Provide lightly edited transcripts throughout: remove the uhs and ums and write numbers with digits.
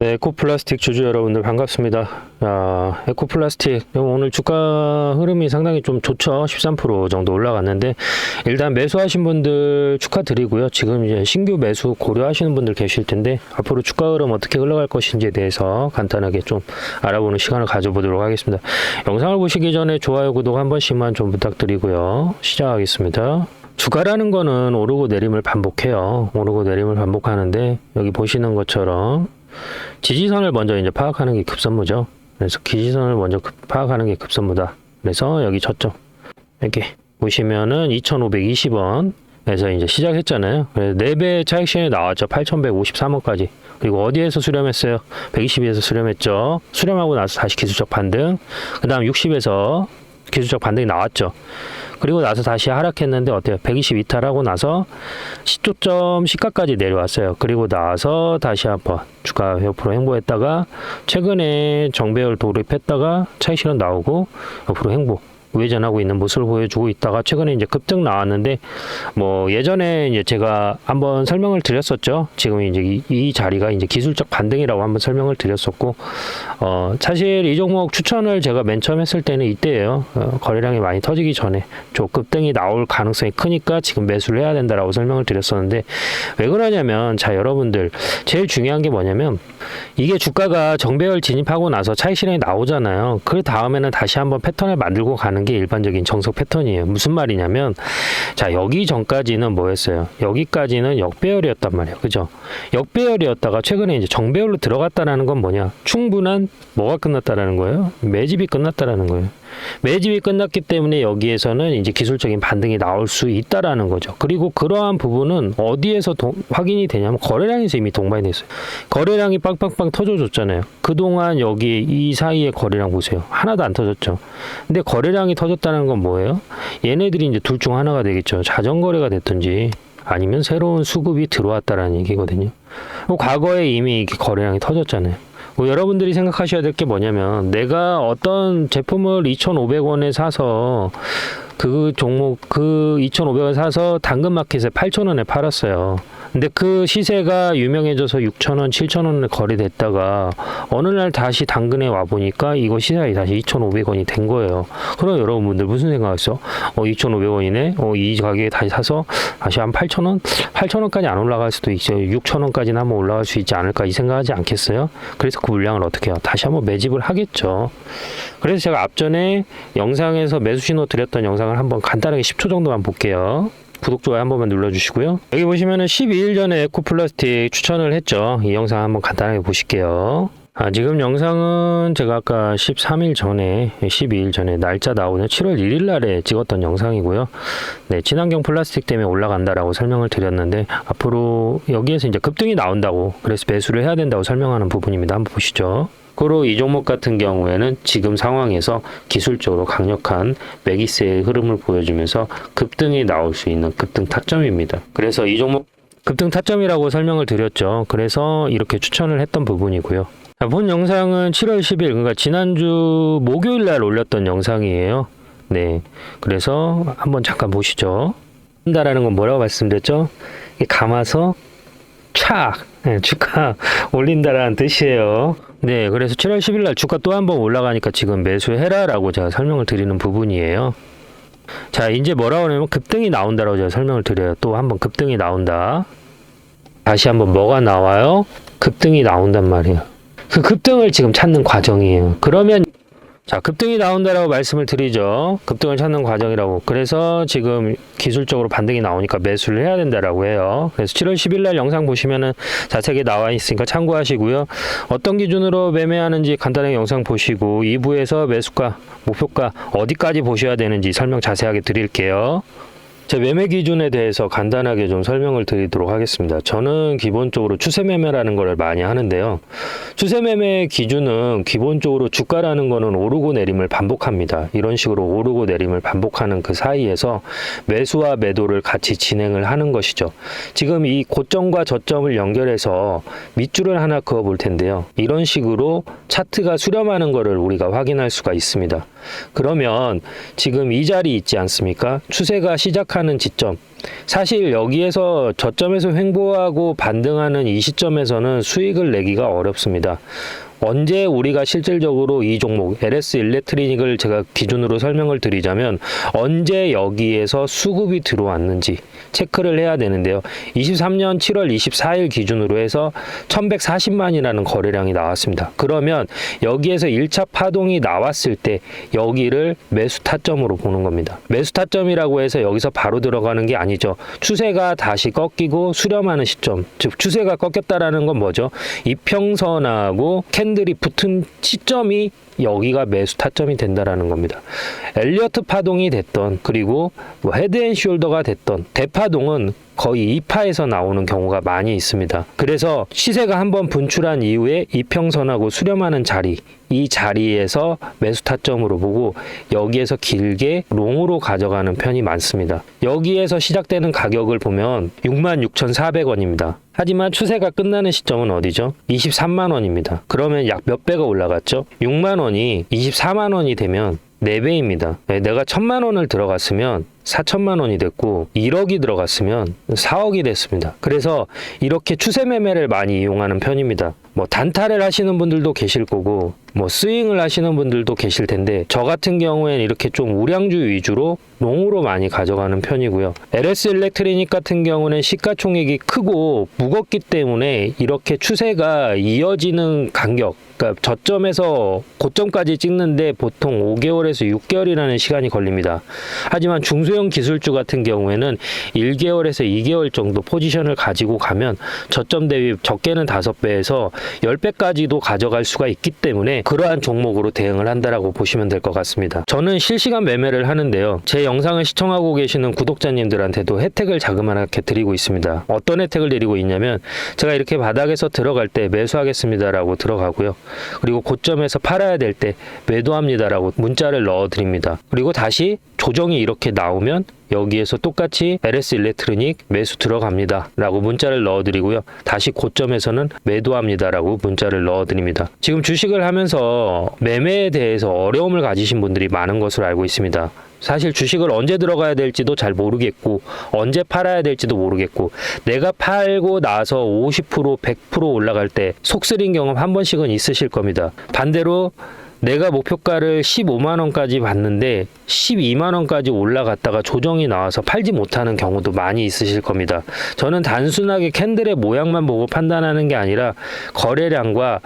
네, 에코플라스틱 주주 여러분들 반갑습니다. 에코플라스틱 오늘 주가 흐름이 상당히 좀 좋죠. 13% 정도 올라갔는데 일단 매수하신 분들 축하드리고요. 지금 이제 신규 매수 고려하시는 분들 계실 텐데 앞으로 주가 흐름 어떻게 흘러갈 것인지에 대해서 간단하게 좀 알아보는 시간을 가져보도록 하겠습니다. 영상을 보시기 전에 좋아요, 구독 한 번씩만 좀 부탁드리고요. 시작하겠습니다. 주가라는 거는 오르고 내림을 반복해요. 오르고 내림을 반복하는데 여기 보시는 것처럼 지지선을 먼저 이제 파악하는 게 급선무죠. 그래서 기지선을 먼저 파악하는 게 급선무다. 그래서 여기 쳤죠. 이렇게 보시면은 2,520원에서 이제 시작했잖아요. 그래서 4배 차익 시간이 나왔죠. 8,153원까지. 그리고 어디에서 수렴했어요? 120에서 수렴했죠. 수렴하고 나서 다시 기술적 반등. 그 다음 60에서 기술적 반등이 나왔죠. 그리고 나서 다시 하락했는데 어때요? 120 이탈하고 나서 시초점 시가까지 내려왔어요. 그리고 나서 다시 한번 주가 옆으로 횡보했다가 최근에 정배열 돌입했다가 차익 실현 나오고 옆으로 횡보 우회전하고 있는 모습을 보여주고 있다가 최근에 이제 급등 나왔는데 뭐 예전에 이제 제가 한번 설명을 드렸었죠. 지금 이제 이 자리가 이제 기술적 반등이라고 한번 설명을 드렸었고 사실 이 종목 추천을 제가 맨 처음 했을 때는 이때예요. 거래량이 많이 터지기 전에 급등이 나올 가능성이 크니까 지금 매수를 해야 된다라고 설명을 드렸었는데 왜 그러냐면 자 여러분들 제일 중요한 게 뭐냐면 이게 주가가 정배열 진입하고 나서 차익 실현이 나오잖아요. 그 다음에는 다시 한번 패턴을 만들고 가는 게 일반적인 정석 패턴이에요. 무슨 말이냐면 자 여기 전까지는 뭐였어요? 여기까지는 역배열이었단 말이에요. 그죠? 역배열이었다가 최근에 이제 정배열로 들어갔다라는 건 뭐냐? 충분한 뭐가 끝났다라는 거예요? 매집이 끝났다라는 거예요. 매집이 끝났기 때문에 여기에서는 이제 기술적인 반등이 나올 수 있다라는 거죠. 그리고 그러한 부분은 어디에서 확인이 되냐면 거래량에서 이미 동반이 됐어요. 거래량이 빵빵빵 터져줬잖아요. 그동안 여기 이 사이에 거래량 보세요. 하나도 안 터졌죠. 근데 거래량이 터졌다는 건 뭐예요? 얘네들이 이제 둘 중 하나가 되겠죠. 자전거래가 됐든지 아니면 새로운 수급이 들어왔다라는 얘기거든요. 과거에 이미 이렇게 거래량이 터졌잖아요. 여러분들이 생각하셔야 될 게 뭐냐면 내가 어떤 제품을 2,500원에 사서 그 종목 그 2,500원 사서 당근마켓에 8,000원에 팔았어요. 근데 그 시세가 유명해져서 6,000원, 7,000원에 거래됐다가 어느 날 다시 당근에 와 보니까 이거 시세가 다시 2,500원이 된 거예요. 그럼 여러분들 무슨 생각하세요? 2,500원이네. 이 가격에 다시 사서 다시 한 8,000원? 8,000원까지 안 올라갈 수도 있죠. 6,000원까지는 한번 올라갈 수 있지 않을까 이 생각하지 않겠어요? 그래서 그 물량을 어떻게 해요? 다시 한번 매집을 하겠죠. 그래서 제가 앞전에 영상에서 매수 신호 드렸던 영상을 한번 간단하게 10초 정도만 볼게요. 구독, 좋아요 한 번만 눌러주시고요. 여기 보시면은 12일 전에 에코플라스틱 추천을 했죠. 이 영상 한번 간단하게 보실게요. 지금 영상은 제가 아까 13일 전에 12일 전에 날짜 나오는 7월 1일 날에 찍었던 영상이고요. 네, 친환경 플라스틱 때문에 올라간다라고 설명을 드렸는데 앞으로 여기에서 이제 급등이 나온다고 그래서 매수를 해야 된다고 설명하는 부분입니다. 한번 보시죠. 고로 이 종목 같은 경우에는 지금 상황에서 기술적으로 강력한 매기세의 흐름을 보여주면서 급등이 나올 수 있는 급등 타점입니다. 그래서 이 종목 급등 타점이라고 설명을 드렸죠. 그래서 이렇게 추천을 했던 부분이고요. 본 영상은 7월 10일 그러니까 지난주 목요일 날 올렸던 영상이에요. 네, 그래서 한번 잠깐 보시죠. 한다라는 건 뭐라고 말씀드렸죠? 감아서 착 주가 올린다라는 뜻이에요. 네, 그래서 7월 10일 날 주가 또 한번 올라가니까 지금 매수해라라고 제가 설명을 드리는 부분이에요. 자, 이제 뭐라고 하냐면 급등이 나온다라고 제가 설명을 드려요. 또 한번 급등이 나온다. 다시 한번 뭐가 나와요? 급등이 나온단 말이에요. 그 급등을 지금 찾는 과정이에요. 그러면 자, 급등이 나온다라고 말씀을 드리죠. 급등을 찾는 과정이라고. 그래서 지금 기술적으로 반등이 나오니까 매수를 해야 된다라고 해요. 그래서 7월 10일 날 영상 보시면은 자세하게 나와 있으니까 참고하시고요. 어떤 기준으로 매매하는지 간단하게 영상 보시고 2부에서 매수가, 목표가 어디까지 보셔야 되는지 설명 자세하게 드릴게요. 제 매매 기준에 대해서 간단하게 좀 설명을 드리도록 하겠습니다. 저는 기본적으로 추세 매매라는 걸 많이 하는데요. 추세 매매 기준은 기본적으로 주가라는 거는 오르고 내림을 반복합니다. 이런 식으로 오르고 내림을 반복하는 그 사이에서 매수와 매도를 같이 진행을 하는 것이죠. 지금 이 고점과 저점을 연결해서 밑줄을 하나 그어 볼 텐데요. 이런 식으로 차트가 수렴하는 거를 우리가 확인할 수가 있습니다. 그러면 지금 이 자리 있지 않습니까? 추세가 시작하는 지점. 사실 여기에서 저점에서 횡보하고 반등하는 이 시점에서는 수익을 내기가 어렵습니다. 언제 우리가 실질적으로 이 종목 LS 일렉트리닉을 제가 기준으로 설명을 드리자면 언제 여기에서 수급이 들어왔는지 체크를 해야 되는데요. 23년 7월 24일 기준으로 해서 1140만이라는 거래량이 나왔습니다. 그러면 여기에서 1차 파동이 나왔을 때 여기를 매수 타점으로 보는 겁니다. 매수 타점이라고 해서 여기서 바로 들어가는 게 아니죠. 추세가 다시 꺾이고 수렴하는 시점, 즉 추세가 꺾였다라는 건 뭐죠? 이평선하고 캔들이 붙은 시점이 여기가 매수 타점이 된다라는 겁니다. 엘리어트 파동이 됐던 그리고 뭐 헤드앤숄더가 됐던 대파동은 거의 2파에서 나오는 경우가 많이 있습니다. 그래서 시세가 한번 분출한 이후에 이평선하고 수렴하는 자리, 이 자리에서 매수 타점으로 보고 여기에서 길게 롱으로 가져가는 편이 많습니다. 여기에서 시작되는 가격을 보면 66,400원입니다. 하지만 추세가 끝나는 시점은 어디죠? 23만 원입니다. 그러면 약 몇 배가 올라갔죠? 6만 원이 24만 원이 되면 4배입니다. 내가 1,000만 원을 들어갔으면 4천만 원이 됐고 1억이 들어갔으면 4억이 됐습니다. 그래서 이렇게 추세 매매를 많이 이용하는 편입니다. 뭐 단타를 하시는 분들도 계실 거고 뭐 스윙을 하시는 분들도 계실 텐데 저 같은 경우에는 이렇게 좀 우량주 위주로 롱으로 많이 가져가는 편이고요. LS 일렉트리닉 같은 경우는 시가총액이 크고 무겁기 때문에 이렇게 추세가 이어지는 간격, 그러니까 저점에서 고점까지 찍는데 보통 5개월에서 6개월이라는 시간이 걸립니다. 하지만 중소형 기술주 같은 경우에는 1개월에서 2개월 정도 포지션을 가지고 가면 저점 대비 적게는 5배에서 10배까지도 가져갈 수가 있기 때문에 그러한 종목으로 대응을 한다라고 보시면 될 것 같습니다. 저는 실시간 매매를 하는데요. 제 영상을 시청하고 계시는 구독자님들한테도 혜택을 자그마하게 드리고 있습니다. 어떤 혜택을 드리고 있냐면 제가 이렇게 바닥에서 들어갈 때 매수하겠습니다라고 들어가고요. 그리고 고점에서 팔아야 될 때 매도합니다라고 문자를 넣어드립니다. 그리고 다시 조정이 이렇게 나오면 여기에서 똑같이 LS 일렉트로닉 매수 들어갑니다 라고 문자를 넣어드리고요. 다시 고점에서는 매도합니다 라고 문자를 넣어드립니다. 지금 주식을 하면서 매매에 대해서 어려움을 가지신 분들이 많은 것으로 알고 있습니다. 사실 주식을 언제 들어가야 될지도 잘 모르겠고 언제 팔아야 될지도 모르겠고 내가 팔고 나서 50% 100% 올라갈 때 속쓰린 경험 한 번씩은 있으실 겁니다. 반대로 내가 목표가를 15만 원까지 봤는데 12만 원까지 올라갔다가 조정이 나와서 팔지 못하는 경우도 많이 있으실 겁니다. 저는 단순하게 캔들의 모양만 보고 판단하는 게 아니라 거래량과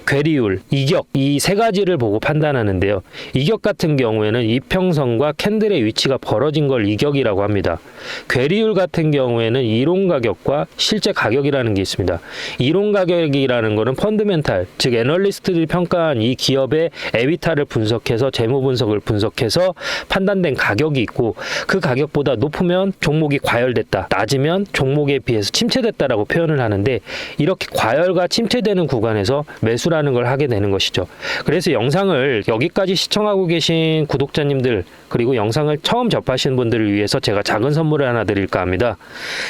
괴리율, 이격 이 세 가지를 보고 판단하는데요. 이격 같은 경우에는 이평선과 캔들의 위치가 벌어진 걸 이격이라고 합니다. 괴리율 같은 경우에는 이론 가격과 실제 가격이라는 게 있습니다. 이론 가격이라는 거는 펀드멘탈, 즉 애널리스트들이 평가한 이 기업의 에비타를 분석해서 재무 분석을 분석해서 판단된 가격이 있고 그 가격보다 높으면 종목이 과열됐다, 낮으면 종목에 비해서 침체됐다라고 표현을 하는데 이렇게 과열과 침체되는 구간에서 매수라는 걸 하게 되는 것이죠. 그래서 영상을 여기까지 시청하고 계신 구독자님들 그리고 영상을 처음 접하시는 분들을 위해서 제가 작은 선물을 하나 드릴까 합니다.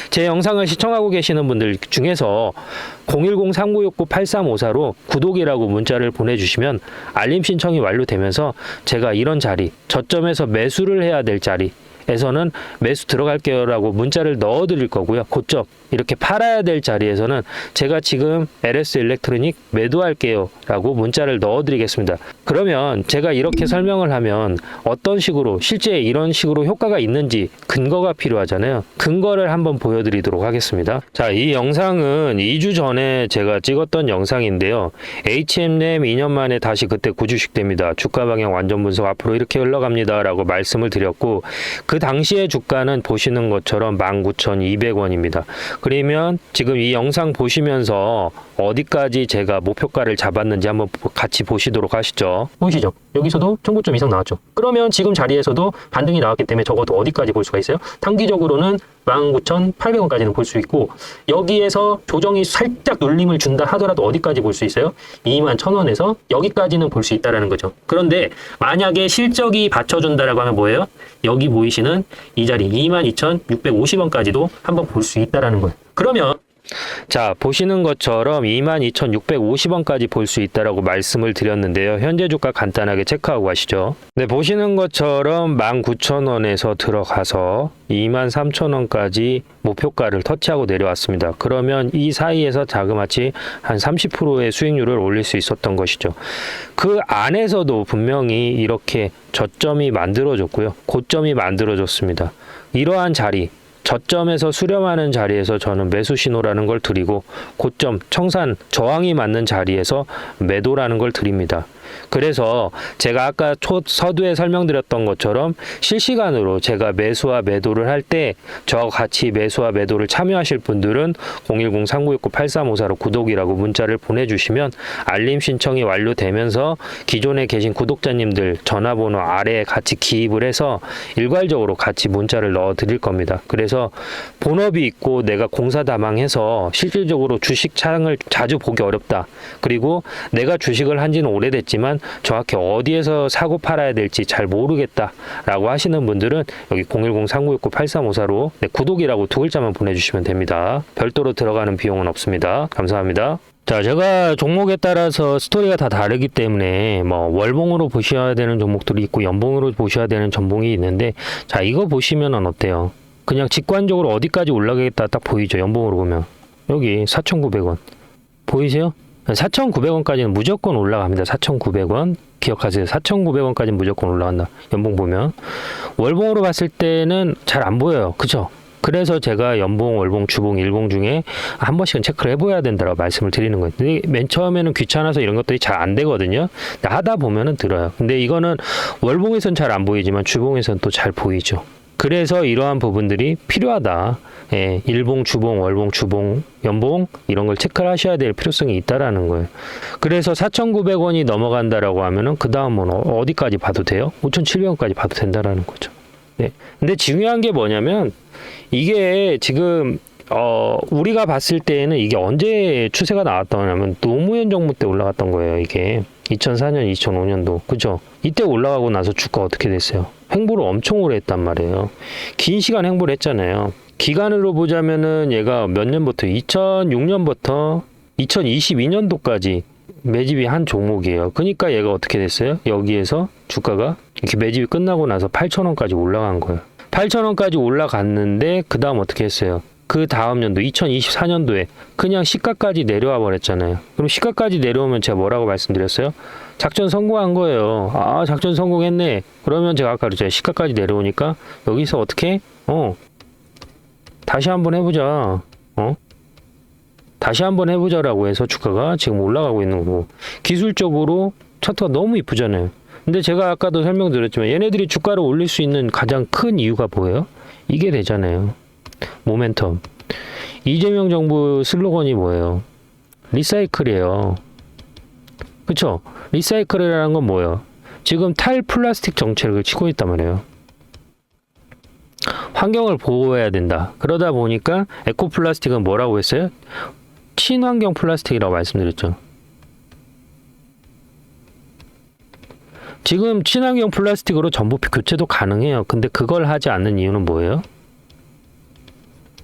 제 영상을 시청하고 계시는 분들 중에서 010-3969-8354로 구독이라고 문자를 보내주시면 알림 신청이 완료되면서 제가 이런 자리, 저점에서 매수를 해야 될 자리 에서는 매수 들어갈게요 라고 문자를 넣어 드릴 거고요. 고점 이렇게 팔아야 될 자리에서는 제가 지금 LS 일렉트로닉 매도할게요 라고 문자를 넣어 드리겠습니다. 그러면 제가 이렇게 설명을 하면 어떤 식으로 실제 이런 식으로 효과가 있는지 근거가 필요하잖아요. 근거를 한번 보여드리도록 하겠습니다. 자, 이 영상은 2주 전에 제가 찍었던 영상인데요. HM램 2년 만에 다시 그때 구주식됩니다. 주가 방향 완전 분석 앞으로 이렇게 흘러갑니다 라고 말씀을 드렸고 그 당시의 주가는 보시는 것처럼 19,200원입니다. 그러면 지금 이 영상 보시면서 어디까지 제가 목표가를 잡았는지 한번 같이 보시도록 하시죠. 보이시죠? 여기서도 청구점 이상 나왔죠. 그러면 지금 자리에서도 반등이 나왔기 때문에 적어도 어디까지 볼 수가 있어요? 단기적으로는 19,800원까지는 볼 수 있고 여기에서 조정이 살짝 눌림을 준다 하더라도 어디까지 볼 수 있어요? 21,000원에서 여기까지는 볼 수 있다는 거죠. 그런데 만약에 실적이 받쳐준다라고 하면 뭐예요? 여기 보이시는 이 자리 22,650원까지도 한번 볼 수 있다는 거예요. 그러면 자, 보시는 것처럼 22,650원까지 볼 수 있다라고 말씀을 드렸는데요. 현재 주가 간단하게 체크하고 가시죠. 네, 보시는 것처럼 19,000원에서 들어가서 23,000원까지 목표가를 터치하고 내려왔습니다. 그러면 이 사이에서 자그마치 한 30%의 수익률을 올릴 수 있었던 것이죠. 그 안에서도 분명히 이렇게 저점이 만들어졌고요. 고점이 만들어졌습니다. 이러한 자리, 저점에서 수렴하는 자리에서 저는 매수 신호라는 걸 드리고, 고점, 청산, 저항이 맞는 자리에서 매도라는 걸 드립니다. 그래서 제가 아까 서두에 설명드렸던 것처럼 실시간으로 제가 매수와 매도를 할 때 저와 같이 매수와 매도를 참여하실 분들은 010-3969-8354로 구독이라고 문자를 보내주시면 알림 신청이 완료되면서 기존에 계신 구독자님들 전화번호 아래에 같이 기입을 해서 일괄적으로 같이 문자를 넣어 드릴 겁니다. 그래서 본업이 있고 내가 공사다망해서 실질적으로 주식 창을 자주 보기 어렵다. 그리고 내가 주식을 한 지는 오래됐지만 정확히 어디에서 사고 팔아야 될지 잘 모르겠다라고 하시는 분들은 여기 010-3969-8354로 구독이라고 두 글자만 보내주시면 됩니다. 별도로 들어가는 비용은 없습니다. 감사합니다. 자, 제가 종목에 따라서 스토리가 다 다르기 때문에 뭐 월봉으로 보셔야 되는 종목들이 있고 연봉으로 보셔야 되는 전봉이 있는데, 자, 이거 보시면은 어때요? 그냥 직관적으로 어디까지 올라가겠다 딱 보이죠? 연봉으로 보면 여기 4,900원 보이세요? 4,900원까지는 무조건 올라갑니다. 4,900원 기억하세요. 4,900원까지는 무조건 올라간다. 연봉 보면. 월봉으로 봤을 때는 잘 안 보여요. 그쵸? 그래서 제가 연봉, 월봉, 주봉, 일봉 중에 한 번씩은 체크를 해봐야 된다고 말씀을 드리는 거예요. 근데 맨 처음에는 귀찮아서 이런 것들이 잘 안 되거든요. 하다 보면은 들어요. 근데 이거는 월봉에선 잘 안 보이지만 주봉에선 또 잘 보이죠. 그래서 이러한 부분들이 필요하다. 예, 일봉, 주봉, 월봉, 주봉, 연봉 이런 걸 체크를 하셔야 될 필요성이 있다라는 거예요. 그래서 4,900원이 넘어간다라고 하면은 그 다음은 어디까지 봐도 돼요? 5,700원까지 봐도 된다라는 거죠. 네. 근데 중요한 게 뭐냐면 이게 지금 우리가 봤을 때에는 이게 언제 추세가 나왔더냐면 노무현 정부 때 올라갔던 거예요. 이게 2004년, 2005년도 그죠? 이때 올라가고 나서 주가 어떻게 됐어요? 횡보를 엄청 오래 했단 말이에요. 긴 시간 횡보를 했잖아요. 기간으로 보자면은 얘가 몇 년부터 2006년부터 2022년도까지 매집이 한 종목이에요. 그러니까 얘가 어떻게 됐어요? 여기에서 주가가 이렇게 매집이 끝나고 나서 8,000원까지 올라간 거예요. 8,000원까지 올라갔는데 그 다음 어떻게 했어요? 그 다음 연도 2024년도에 그냥 시가까지 내려와 버렸잖아요. 그럼 시가까지 내려오면 제가 뭐라고 말씀드렸어요? 작전 성공한 거예요. 아, 작전 성공했네. 그러면 제가 아까 그랬잖아요. 시가까지 내려오니까 여기서 어떻게? 다시 한번 해보자. 다시 한번 해보자라고 해서 주가가 지금 올라가고 있는 거고, 기술적으로 차트가 너무 이쁘잖아요. 근데 제가 아까도 설명드렸지만 얘네들이 주가를 올릴 수 있는 가장 큰 이유가 뭐예요? 이게 되잖아요. 모멘텀. 이재명 정부 슬로건이 뭐예요? 리사이클이에요. 그쵸? 리사이클이라는 건 뭐예요? 지금 탈플라스틱 정책을 치고 있단 말이에요. 환경을 보호해야 된다. 그러다 보니까 에코플라스틱은 뭐라고 했어요? 친환경 플라스틱이라고 말씀드렸죠. 지금 친환경 플라스틱으로 전부피 교체도 가능해요. 근데 그걸 하지 않는 이유는 뭐예요?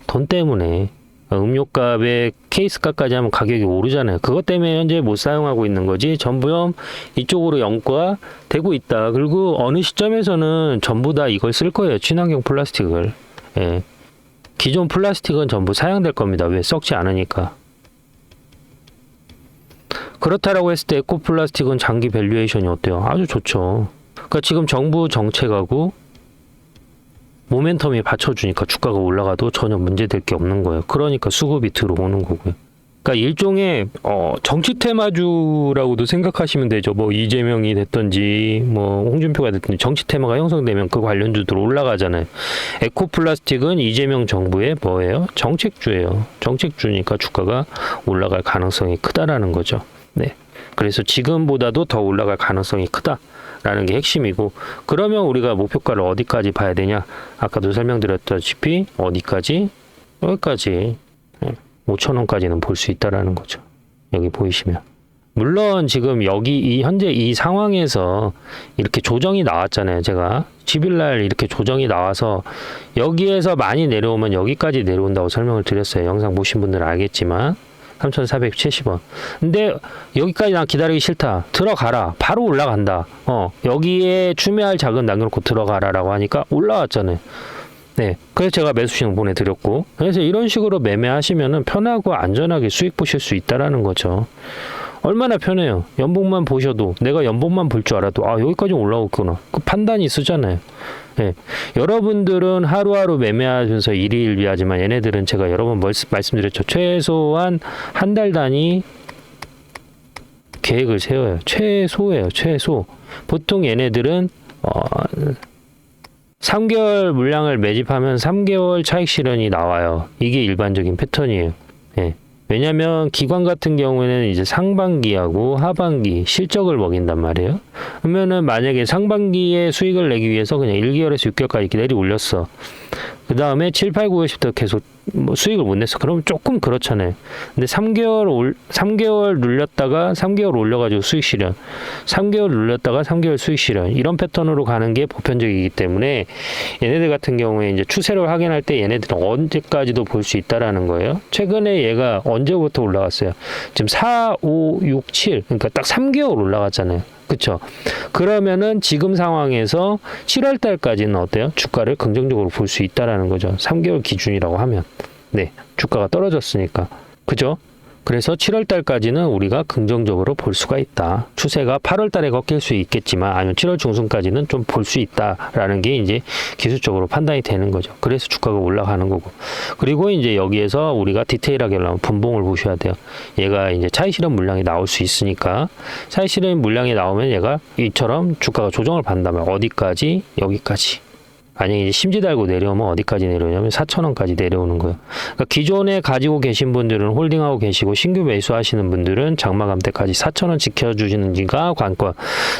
돈 때문에. 음료값에 케이스값까지 하면 가격이 오르잖아요. 그것 때문에 현재 못 사용하고 있는 거지, 전부 이쪽으로 연구되고 있다. 그리고 어느 시점에서는 전부 다 이걸 쓸 거예요. 친환경 플라스틱을. 예. 기존 플라스틱은 전부 사용될 겁니다. 왜? 썩지 않으니까. 그렇다라고 했을 때 에코 플라스틱은 장기 밸류에이션이 어때요? 아주 좋죠. 그러니까 지금 정부 정책하고 모멘텀이 받쳐주니까 주가가 올라가도 전혀 문제될 게 없는 거예요. 그러니까 수급이 들어오는 거고요. 그러니까 일종의 정치 테마주라고도 생각하시면 되죠. 뭐 이재명이 됐든지 뭐 홍준표가 됐든지 정치 테마가 형성되면 그 관련주들 올라가잖아요. 에코플라스틱은 이재명 정부의 뭐예요? 정책주예요. 정책주니까 주가가 올라갈 가능성이 크다라는 거죠. 네. 그래서 지금보다도 더 올라갈 가능성이 크다라는 게 핵심이고, 그러면 우리가 목표가를 어디까지 봐야 되냐? 아까도 설명드렸다시피 어디까지? 여기까지. 5,000원까지는 볼 수 있다라는 거죠. 여기 보이시면. 물론 지금 여기 현재 이 상황에서 이렇게 조정이 나왔잖아요. 제가 10일날 이렇게 조정이 나와서 여기에서 많이 내려오면 여기까지 내려온다고 설명을 드렸어요. 영상 보신 분들은 알겠지만 3,470원. 근데 여기까지 난 기다리기 싫다. 들어가라. 바로 올라간다. 여기에 추매할 자금 남겨놓고 들어가라라고 하니까 올라왔잖아요. 네. 그래서 제가 매수 신호 보내드렸고, 그래서 이런 식으로 매매하시면은 편하고 안전하게 수익 보실 수 있다라는 거죠. 얼마나 편해요. 연봉만 보셔도, 내가 연봉만 볼 줄 알아도 여기까지 올라오구나. 그 판단이 쓰잖아요. 네. 여러분들은 하루하루 매매하면서 일희일비하지만 얘네들은 제가 여러 번 말씀드렸죠. 최소한 한 달 단위 계획을 세워요. 최소예요. 최소. 보통 얘네들은 3개월 물량을 매집하면 3개월 차익 실현이 나와요. 이게 일반적인 패턴이에요. 네. 왜냐면 기관 같은 경우에는 이제 상반기하고 하반기 실적을 먹인단 말이에요. 그러면은 만약에 상반기에 수익을 내기 위해서 그냥 1개월에서 6개월까지 기다리 올렸어. 그 다음에 7, 8, 9, 10부터 계속 수익을 못 냈어. 그러면 조금 그렇잖아요. 근데 3개월 눌렸다가 3개월 올려가지고 수익 실현. 3개월 눌렸다가 3개월 수익 실현. 이런 패턴으로 가는 게 보편적이기 때문에 얘네들 같은 경우에 이제 추세를 확인할 때 얘네들은 언제까지도 볼 수 있다라는 거예요. 최근에 얘가 언제부터 올라갔어요? 지금 4, 5, 6, 7. 그러니까 딱 3개월 올라갔잖아요. 그쵸? 그러면은 지금 상황에서 7월 달까지는 어때요? 주가를 긍정적으로 볼 수 있다라는 거죠. 3개월 기준이라고 하면. 네. 주가가 떨어졌으니까. 그죠? 그래서 7월 달까지는 우리가 긍정적으로 볼 수가 있다. 추세가 8월 달에 꺾일 수 있겠지만 아니면 7월 중순까지는 좀 볼 수 있다라는 게 이제 기술적으로 판단이 되는 거죠. 그래서 주가가 올라가는 거고. 그리고 이제 여기에서 우리가 디테일하게 하려면 분봉을 보셔야 돼요. 얘가 이제 차익 실현 물량이 나올 수 있으니까 차익 실현 물량이 나오면 얘가 이처럼 주가가 조정을 받는다면 어디까지? 여기까지. 만약에 이제 심지 달고 내려오면 어디까지 내려오냐면 4,000원까지 내려오는 거예요. 그러니까 기존에 가지고 계신 분들은 홀딩하고 계시고 신규 매수하시는 분들은 장마감 때까지 4,000원 지켜주시는지가 관건.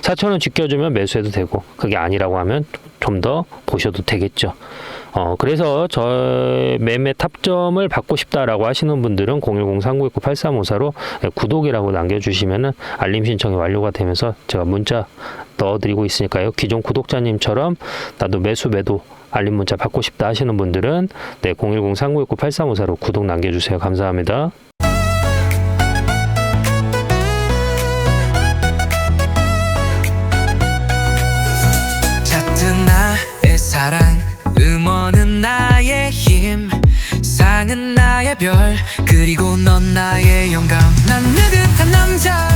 4,000원 지켜주면 매수해도 되고 그게 아니라고 하면 좀 더 보셔도 되겠죠. 그래서 저 매매 탑점을 받고 싶다라고 하시는 분들은 010-3929-8354로 구독이라고 남겨주시면은 알림 신청이 완료가 되면서 제가 문자 넣어드리고 있으니까요. 기존 구독자님처럼 나도 매도 알림 문자 받고 싶다 하시는 분들은 010-3929-8354로 구독 남겨주세요. 감사합니다. 사랑, 음원은 나의 힘, 상은 나의 별, 그리고 넌 나의 영감. 난 느긋한 남자.